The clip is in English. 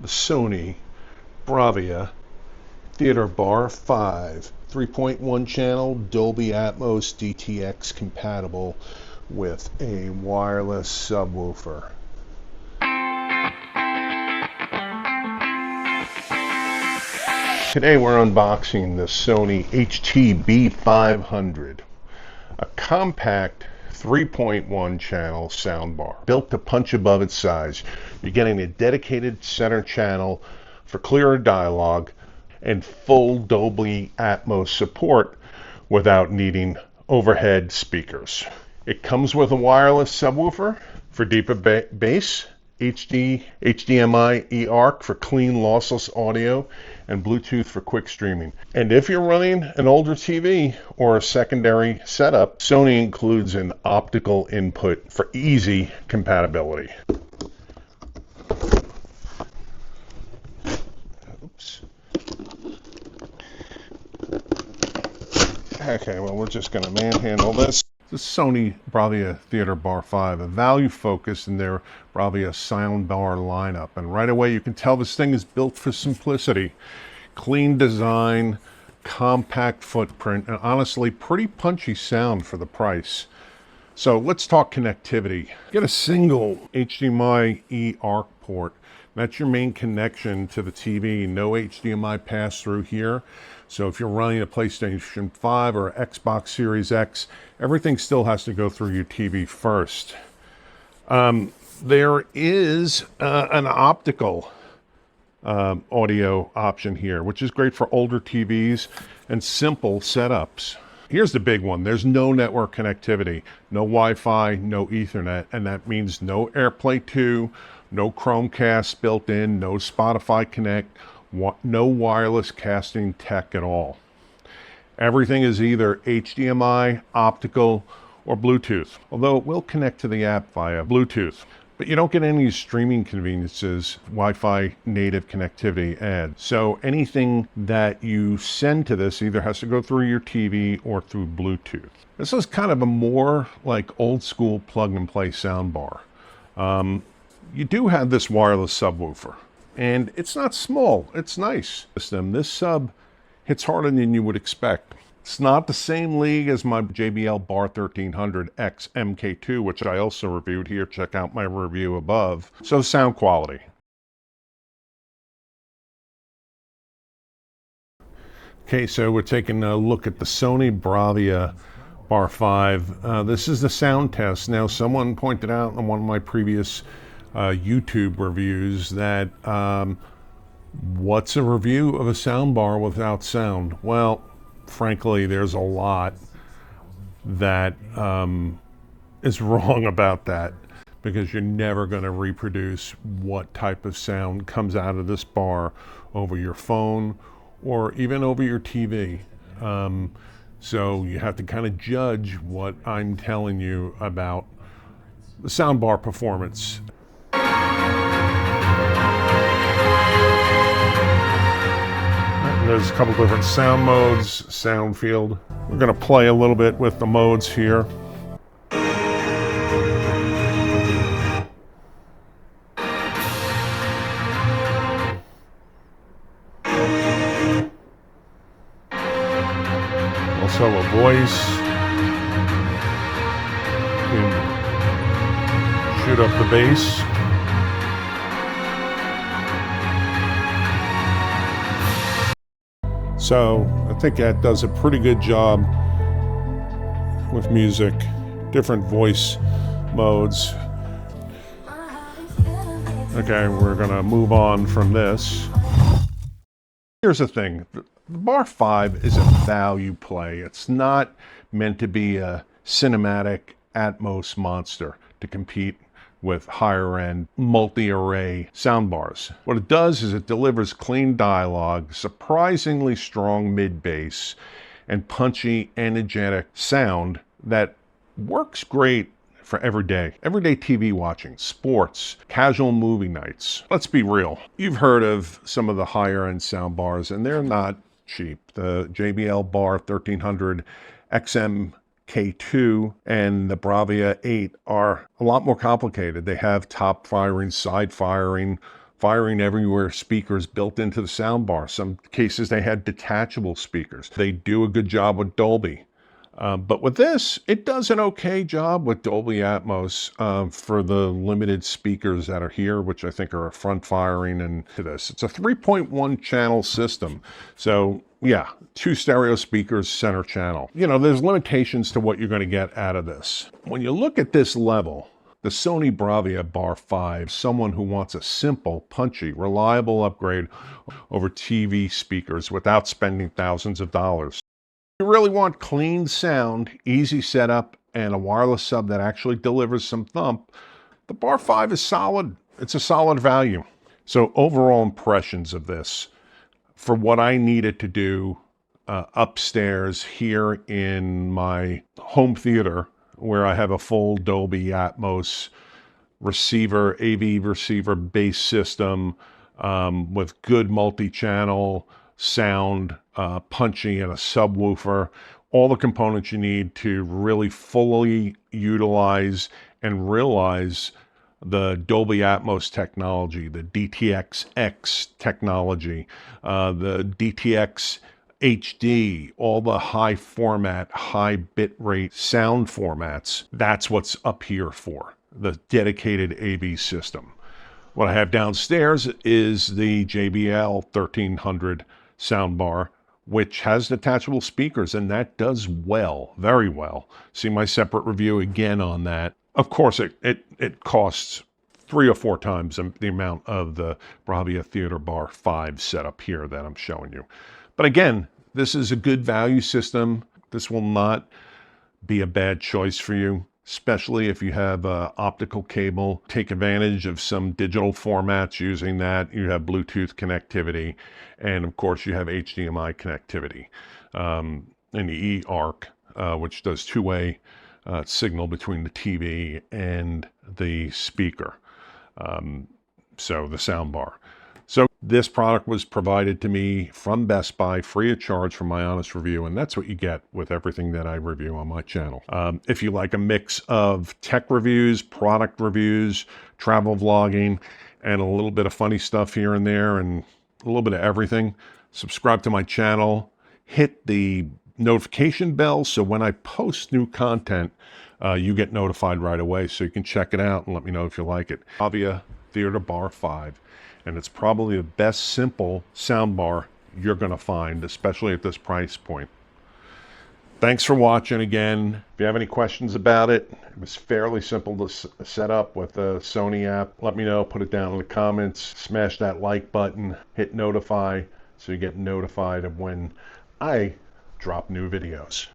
the Sony Bravia Theater Bar 5, 3.1 channel, Dolby Atmos DTX compatible with a wireless subwoofer. Today we're unboxing the Sony HTB500, a compact 3.1 channel soundbar built to punch above its size. You're getting a dedicated center channel for clearer dialogue and full Dolby Atmos support without needing overhead speakers. It comes with a wireless subwoofer for deeper bass, HDMI eARC for clean lossless audio, and Bluetooth for quick streaming. And if you're running an older TV or a secondary setup, Sony includes an optical input for easy compatibility. Oops. Okay, well, we're just going to manhandle this. The Sony Bravia Theater Bar 5, a value focus in their Bravia Soundbar lineup. And right away you can tell this thing is built for simplicity. Clean design, compact footprint, and honestly pretty punchy sound for the price. So let's talk connectivity. Get a single HDMI eARC port. That's your main connection to the TV. No HDMI pass-through here. So if you're running a PlayStation 5 or Xbox Series X, everything still has to go through your TV first. There is an optical audio option here, which is great for older TVs and simple setups. Here's the big one. There's no network connectivity, no Wi-Fi, no Ethernet, and that means no AirPlay 2, no Chromecast built in, no Spotify Connect, no wireless casting tech at all. Everything is either HDMI, optical, or Bluetooth, although it will connect to the app via Bluetooth. But you don't get any streaming conveniences Wi-Fi native connectivity adds. So anything that you send to this either has to go through your TV or through Bluetooth. This is kind of a more like old school plug and play soundbar. You do have this wireless subwoofer, and it's not small, it's nice. This sub hits harder than you would expect. It's not the same league as my JBL Bar 1300X MK2, which I also reviewed here. Check out my review above. So sound quality. Okay, so we're taking a look at the Sony Bravia Bar 5. This is the sound test. Now, someone pointed out in one of my previous YouTube reviews that what's a review of a soundbar without sound? Well, frankly, there's a lot that is wrong about that, because you're never going to reproduce what type of sound comes out of this bar over your phone or even over your TV. So you have to kind of judge what I'm telling you about the soundbar performance. There's a couple different sound modes, sound field. We're going to play a little bit with the modes here. Also a voice. You can shoot up the bass. So I think that does a pretty good job with music, different voice modes. Okay, we're gonna move on from this. Here's the thing, the Bar 5 is a value play. It's not meant to be a cinematic Atmos monster to compete with higher end multi-array soundbars. What it does is it delivers clean dialogue, surprisingly strong mid-bass, and punchy, energetic sound that works great for everyday TV watching, sports, casual movie nights. Let's be real. You've heard of some of the higher end soundbars, and they're not cheap. The JBL Bar 1300 XM K2 and the Bravia 8 are a lot more complicated. They have top firing, side firing, firing everywhere speakers built into the soundbar. Some cases they had detachable speakers. They do a good job with Dolby. But with this, it does an okay job with Dolby Atmos for the limited speakers that are here, which I think are a front firing and to this. It's a 3.1 channel system. So yeah, 2 stereo speakers, center channel. You know, there's limitations to what you're going to get out of this. When you look at this level, the Sony Bravia Bar 5, someone who wants a simple, punchy, reliable upgrade over TV speakers without spending thousands of dollars. If you really want clean sound, easy setup, and a wireless sub that actually delivers some thump, the Bar 5 is solid. It's a solid value. So overall impressions of this, for what I needed to do upstairs here in my home theater, where I have a full Dolby Atmos receiver, AV receiver base system with good multi-channel sound, punchy, and a subwoofer, all the components you need to really fully utilize and realize the Dolby Atmos technology, the DTX-X technology, the DTX HD, all the high format, high bit rate sound formats. That's what's up here for, the dedicated AV system. What I have downstairs is the JBL 1300 soundbar, which has detachable speakers, and that does well, very well. See my separate review again on that. Of course, it costs 3 or 4 times the amount of the Bravia Theater Bar 5 setup here that I'm showing you. But again, this is a good value system. This will not be a bad choice for you, especially if you have optical cable. Take advantage of some digital formats using that. You have Bluetooth connectivity, and of course you have HDMI connectivity. And the eARC, which does two-way signal between the TV and the speaker. So the soundbar. So this product was provided to me from Best Buy free of charge for my honest review, and that's what you get with everything that I review on my channel. If you like a mix of tech reviews, product reviews, travel vlogging, and a little bit of funny stuff here and there, and a little bit of everything, subscribe to my channel, hit the notification bell so when I post new content, you get notified right away so you can check it out and let me know if you like it. Bravia Theater Bar 5. And it's probably the best simple soundbar you're going to find, especially at this price point. Thanks for watching again. If you have any questions about it, it was fairly simple to set up with the Sony app. Let me know, put it down in the comments, smash that like button, hit notify so you get notified of when I drop new videos.